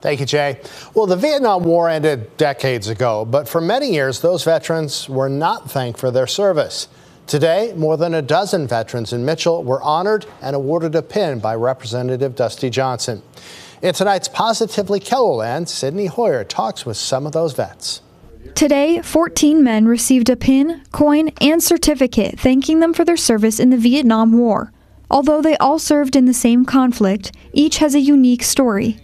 Thank you, Jay. Well, the Vietnam War ended decades ago, but for many years, those veterans were not thanked for their service. Today, more than a dozen veterans in Mitchell were honored and awarded a pin by Representative Dusty Johnson. In tonight's Positively KELOLAND, Sydney Hoyer talks with some of those vets. Today, 14 men received a pin, coin, and certificate thanking them for their service in the Vietnam War. Although they all served in the same conflict, each has a unique story.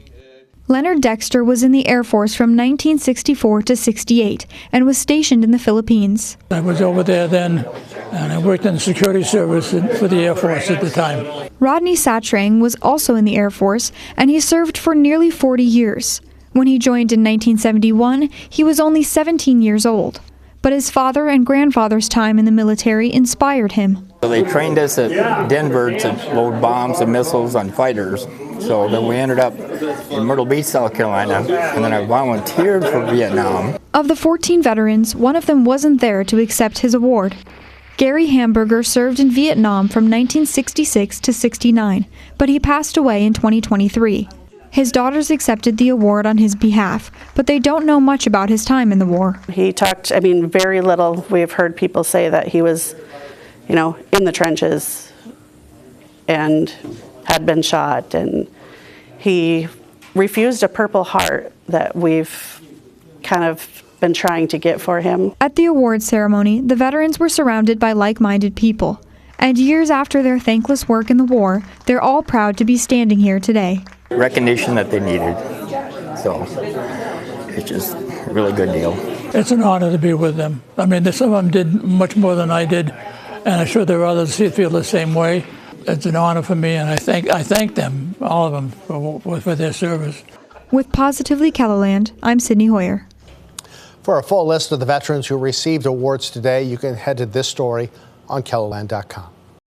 Leonard Dexter was in the Air Force from 1964 to 68 and was stationed in the Philippines. I was over there then, and I worked in the security service for the Air Force at the time. Rodney Satrang was also in the Air Force, and he served for nearly 40 years. When he joined in 1971, he was only 17 years old. But his father and grandfather's time in the military inspired him. So they trained us at Denver to load bombs and missiles on fighters. So then we ended up in Myrtle Beach, South Carolina, and then I volunteered for Vietnam. Of the 14 veterans, one of them wasn't there to accept his award. Gary Hamburger served in Vietnam from 1966 to 69, but he passed away in 2023. His daughters accepted the award on his behalf, but they don't know much about his time in the war. He talked, very little. We've heard people say that he was, in the trenches and had been shot, and he refused a Purple Heart that we've kind of been trying to get for him. At the awards ceremony, the veterans were surrounded by like-minded people. And years after their thankless work in the war, they're all proud to be standing here today. Recognition that they needed. So it's just a really good deal. It's an honor to be with them. Some of them did much more than I did, and I'm sure there are others who feel the same way. It's an honor for me, and I thank them, all of them, for their service. With Positively KELOLAND, I'm Sydney Hoyer. For a full list of the veterans who received awards today, you can head to this story on KELOLAND.com.